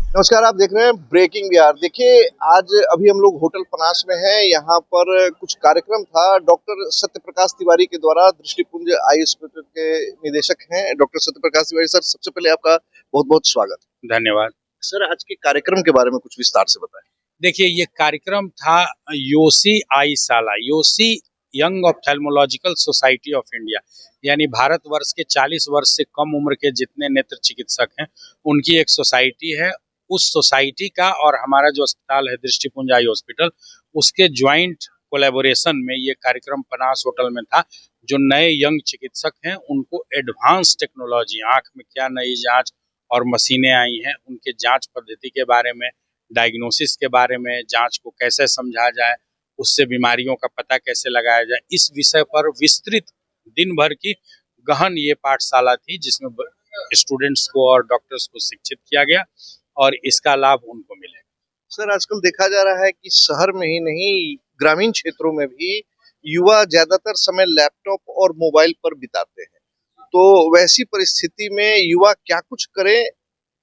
नमस्कार, आप देख रहे हैं ब्रेकिंग बिहार। देखिए, आज अभी हम लोग होटल पनास में हैं। यहाँ पर कुछ कार्यक्रम था। डॉक्टर सत्यप्रकाश तिवारी के द्वारा, दृष्टिपुंज आई हॉस्पिटल के निदेशक हैं डॉक्टर सत्यप्रकाश तिवारी सर। सबसे पहले आपका बहुत बहुत स्वागत। धन्यवाद। सर, आज के कार्यक्रम के बारे में कुछ विस्तार से बताएं। देखिए, ये कार्यक्रम था योशी आई साला, YOSI young ophthalmological society of India, यानी भारतवर्ष के 40 वर्ष से कम उम्र के जितने नेत्र चिकित्सक हैं उनकी एक सोसाइटी है। उस सोसाइटी का और हमारा जो अस्पताल है दृष्टिपुंज आई हॉस्पिटल, उसके ज्वाइंट कोलैबोरेशन में ये कार्यक्रम पनास होटल में था। जो नए यंग चिकित्सक हैं उनको एडवांस टेक्नोलॉजी, आंख में क्या नई जांच और मशीनें आई हैं, उनके जांच पद्धति के बारे में, डायग्नोसिस के बारे में, जांच को कैसे समझा जाए, उससे बीमारियों का पता कैसे लगाया जाए, इस विषय पर विस्तृत दिन भर की गहन ये पाठशाला थी, जिसमें स्टूडेंट्स को और डॉक्टर्स को शिक्षित किया गया और इसका लाभ उनको मिलेगा। सर, आजकल देखा जा रहा है कि शहर में ही नहीं, ग्रामीण क्षेत्रों में भी युवा ज्यादातर समय लैपटॉप और मोबाइल पर बिताते हैं। तो वैसी परिस्थिति में युवा क्या कुछ करे?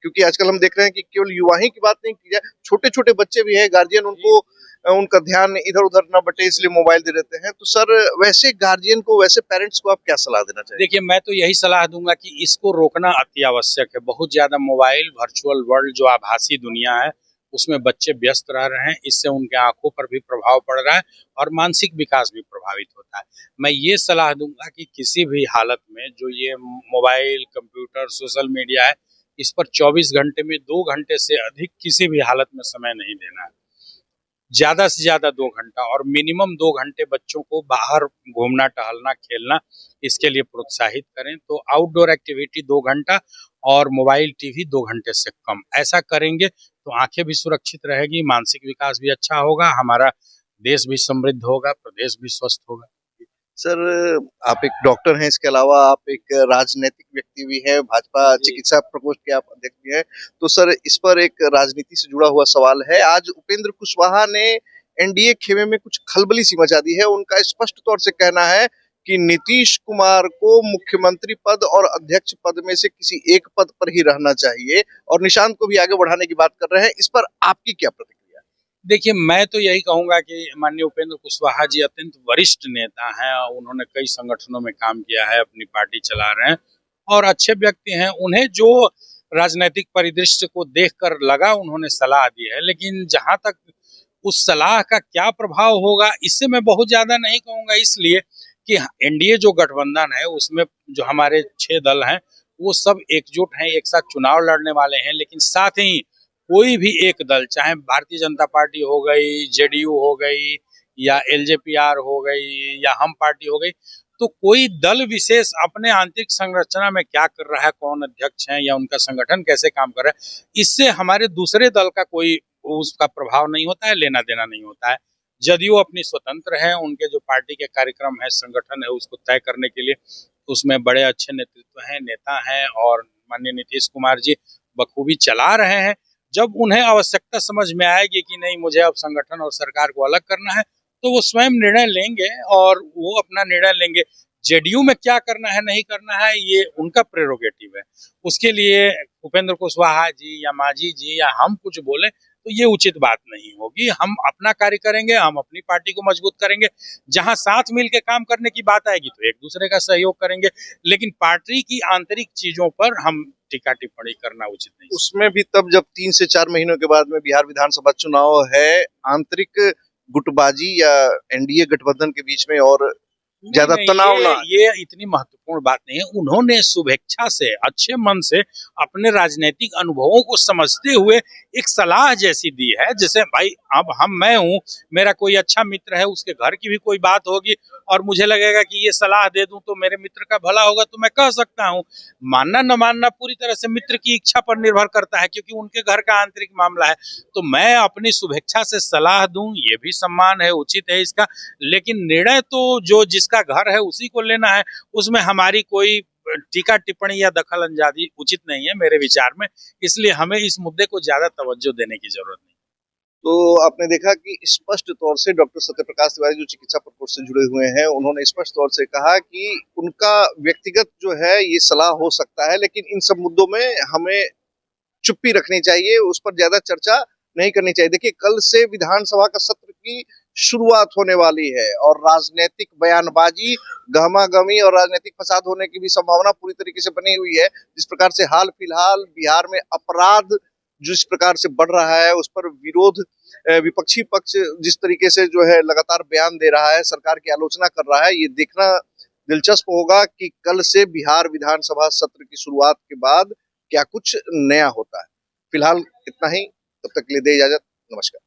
क्योंकि आजकल हम देख रहे हैं कि केवल युवा ही की बात नहीं की जाए, छोटे छोटे बच्चे भी हैं, गार्जियन उनको उनका ध्यान इधर उधर ना बटे इसलिए मोबाइल दे देते हैं। तो सर, वैसे गार्जियन को, वैसे पेरेंट्स को आप क्या सलाह देना चाहिए? देखिए, मैं तो यही सलाह दूंगा कि इसको रोकना अति आवश्यक है। बहुत ज्यादा मोबाइल, वर्चुअल वर्ल्ड, जो आभासी दुनिया है, उसमें बच्चे व्यस्त रह रहे हैं। इससे उनके आंखों पर भी प्रभाव पड़ रहा है और मानसिक विकास भी प्रभावित होता है। मैं ये सलाह दूंगा कि किसी भी हालत में जो ये मोबाइल, कंप्यूटर, सोशल मीडिया है, इस पर 24 घंटे में 2 घंटे से अधिक किसी भी हालत में समय नहीं देना है। ज्यादा से ज्यादा 2 घंटा, और मिनिमम 2 घंटे बच्चों को बाहर घूमना, टहलना, खेलना, इसके लिए प्रोत्साहित करें। तो आउटडोर एक्टिविटी 2 घंटा और मोबाइल, टीवी 2 घंटे से कम, ऐसा करेंगे तो आंखें भी सुरक्षित रहेगी, मानसिक विकास भी अच्छा होगा, हमारा देश भी समृद्ध होगा, प्रदेश भी स्वस्थ होगा। सर, आप एक डॉक्टर हैं, इसके अलावा आप एक राजनीतिक व्यक्ति भी हैं, भाजपा चिकित्सा प्रकोष्ठ के आप अध्यक्ष भी हैं। तो सर, इस पर एक राजनीति से जुड़ा हुआ सवाल है। आज उपेंद्र कुशवाहा ने एनडीए खेमे में कुछ खलबली सी मचा दी है। उनका स्पष्ट तौर से कहना है कि नीतीश कुमार को मुख्यमंत्री पद और अध्यक्ष पद में से किसी एक पद पर ही रहना चाहिए और निशांत को भी आगे बढ़ाने की बात कर रहे हैं। इस पर आपकी क्या प्रतिक्रिया? देखिए, मैं तो यही कहूंगा कि माननीय उपेंद्र कुशवाहा जी अत्यंत वरिष्ठ नेता हैं। उन्होंने कई संगठनों में काम किया है, अपनी पार्टी चला रहे हैं और अच्छे व्यक्ति हैं। उन्हें जो राजनीतिक परिदृश्य को देखकर लगा, उन्होंने सलाह दी है, लेकिन जहां तक उस सलाह का क्या प्रभाव होगा, इससे मैं बहुत ज्यादा नहीं कहूंगा। इसलिए कि एनडीए जो गठबंधन है, उसमें जो हमारे 6 दल हैं, वो सब एकजुट हैं, एक साथ चुनाव लड़ने वाले हैं। लेकिन साथ ही कोई भी एक दल, चाहे भारतीय जनता पार्टी हो गई, जेडीयू हो गई, या एलजेपीआर हो गई, या हम पार्टी हो गई, तो कोई दल विशेष अपने आंतरिक संरचना में क्या कर रहा है, कौन अध्यक्ष है या उनका संगठन कैसे काम कर रहा है, इससे हमारे दूसरे दल का कोई उसका प्रभाव नहीं होता है, लेना देना नहीं होता है। जदयू अपनी स्वतंत्र है, उनके जो पार्टी के कार्यक्रम है, संगठन है, उसको तय करने के लिए उसमें बड़े अच्छे नेतृत्व हैं, नेता हैं, और माननीय नीतीश कुमार जी बखूबी चला रहे हैं। जब उन्हें आवश्यकता समझ में आएगी कि नहीं, मुझे अब संगठन और सरकार को अलग करना है, तो वो स्वयं निर्णय लेंगे और वो अपना निर्णय लेंगे। जेडीयू में क्या करना है, नहीं करना है, ये उनका प्रेरोगेटिव है। उसके लिए उपेंद्र कुशवाहा जी या मांझी जी या हम कुछ बोले तो ये उचित बात नहीं होगी। हम अपना कार्य करेंगे, हम अपनी पार्टी को मजबूत करेंगे। जहां साथ मिल के काम करने की बात आएगी तो एक दूसरे का सहयोग करेंगे, लेकिन पार्टी की आंतरिक चीजों पर हम टीका टिप्पणी करना उचित नहीं। उसमें भी तब जब 3 से 4 महीनों के बाद में बिहार विधानसभा चुनाव है, आंतरिक गुटबाजी या एनडीए गठबंधन के बीच में और नहीं ज्यादा नहीं, तनाव ना। ये इतनी महत्वपूर्ण बात नहीं है। उन्होंने शुभेच्छा से, अच्छे मन से, अपने राजनीतिक अनुभवों को समझते हुए एक सलाह जैसी दी है। जैसे भाई, अब मैं हूँ, मेरा कोई अच्छा मित्र है, उसके घर की भी कोई बात होगी और मुझे लगेगा कि ये सलाह दे दूं तो मेरे मित्र का भला होगा, तो मैं कह सकता हूँ। मानना न मानना पूरी तरह से मित्र की इच्छा पर निर्भर करता है, क्योंकि उनके घर का आंतरिक मामला है। तो मैं अपनी शुभेच्छा से सलाह दूं, ये भी सम्मान है, उचित है इसका। लेकिन निर्णय तो जो जिसका घर है उसी को लेना है, उसमें हमारी कोई टीका टिप्पणी या दखल अंदाजी उचित नहीं है मेरे विचार में। इसलिए हमें इस मुद्दे को ज्यादा तवज्जो देने की जरूरत नहीं। तो आपने देखा कि स्पष्ट तौर से डॉक्टर सत्यप्रकाश तिवारी जो चिकित्सा प्रकोष्ठ से जुड़े हुए हैं, उन्होंने स्पष्ट तौर से कहा कि उनका व्यक्तिगत जो है ये सलाह हो सकता है, लेकिन इन सब मुद्दों में हमें चुप्पी रखनी चाहिए, उस पर ज्यादा चर्चा नहीं करनी चाहिए। देखिए, कल से विधानसभा का सत्र की शुरुआत होने वाली है और राजनीतिक बयानबाजी, गहमा-गहमी और राजनीतिक फसाद होने की भी संभावना पूरी तरीके से बनी हुई है। जिस प्रकार से हाल फिलहाल बिहार में अपराध जिस प्रकार से बढ़ रहा है, उस पर विरोध विपक्षी पक्ष जिस तरीके से जो है लगातार बयान दे रहा है, सरकार की आलोचना कर रहा है, ये देखना दिलचस्प होगा कि कल से बिहार विधानसभा सत्र की शुरुआत के बाद क्या कुछ नया होता है। फिलहाल इतना ही, तब तक के लिए दे इजाजत। नमस्कार।